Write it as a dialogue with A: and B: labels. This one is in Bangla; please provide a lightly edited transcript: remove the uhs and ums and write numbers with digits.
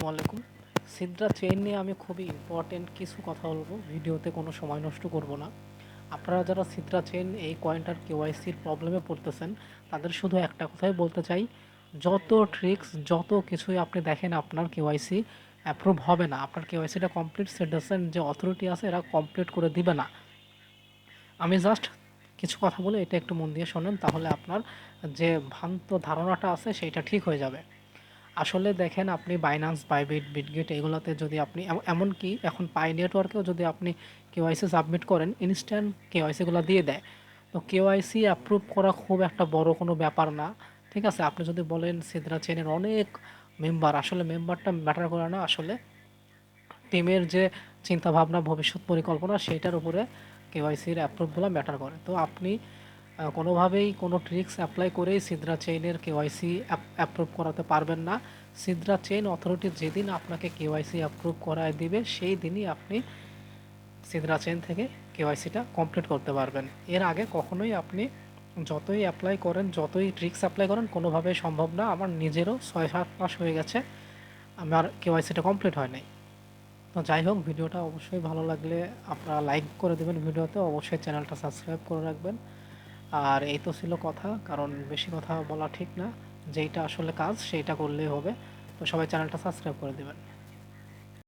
A: আসসালামু আলাইকুম। সিদ্রা চেইন নিয়ে আমি খুবই ইম্পর্টেন্ট কিছু কথা বলবো, ভিডিওতে কোনো সময় নষ্ট করব না। আপনারা যারা সিদ্রা চেইন এই কয়েনটার কেওয়াইসির প্রবলেমে পড়তেছেন, তাদের শুধু একটা কথাই বলতে চাই, যত ট্রিক্স যত কিছুই আপনি দেখেন আপনার কেওয়াইসি অ্যাপ্রুভ হবে না। আপনার কেওয়াইসিটা কমপ্লিট সিটিজেন যে অথরিটি আছে এরা কমপ্লিট করে দিবে না। আমি জাস্ট কিছু কথা বলে এটা একটু মন দিয়ে শোনেন, তাহলে আপনার যে ভ্রান্ত ধারণাটা আছে সেইটা ঠিক হয়ে যাবে। আসলে দেখেন, আপনি বাইন্যান্স, বাইবিট, বিটগেট এগুলোতে যদি আপনি এমনকি এখন পাই নেটওয়ার্কেও যদি আপনি কেওয়াইসি সাবমিট করেন, ইনস্ট্যান্ট কেওয়াইসিগুলো দিয়ে দেয়। তো কেওয়াইসি অ্যাপ্রুভ করা খুব একটা বড় কোনো ব্যাপার না। ঠিক আছে, আপনি যদি বলেন সিদ্রা চেনের অনেক মেম্বার, আসলে মেম্বারটা ম্যাটার করে না। আসলে টিমের যে চিন্তাভাবনা, ভবিষ্যৎ পরিকল্পনা, সেইটার উপরে কেওয়াইসির অ্যাপ্রুভগুলো ম্যাটার করে। তো আপনি কোনোভাবেই কোনো ট্রিক্স অ্যাপ্লাই করেই সিদ্রা চেইনের কেওয়াইসি অ্যাপ্রুভ করাতে পারবেন না। সিদ্রা চেইন অথরিটি যেদিন আপনাকে কেওয়াইসি অ্যাপ্রুভ করায় দিবে, সেই দিনই আপনি সিদ্রা চেইন থেকে কেওয়াইসিটা কমপ্লিট করতে পারবেন। এর আগে কখনোই আপনি যতই অ্যাপ্লাই করেন, যতই ট্রিক্স অ্যাপ্লাই করেন, কোনোভাবেই সম্ভব না। আমার নিজেরও 6-7 মাস হয়ে গেছে, আমার কেওয়াইসিটা কমপ্লিট হয় নাই। তো যাই হোক, ভিডিওটা অবশ্যই ভালো লাগলে আপনারা লাইক করে দেবেন, ভিডিওতে অবশ্যই চ্যানেলটা সাবস্ক্রাইব করে রাখবেন। আর এই তো ছিল কথা, কারণ বেশি কথা বলা ঠিক না। যেইটা আসলে কাজ সেইটা করলেই হবে। তো সবাই চ্যানেলটা সাবস্ক্রাইব করে দেবেন।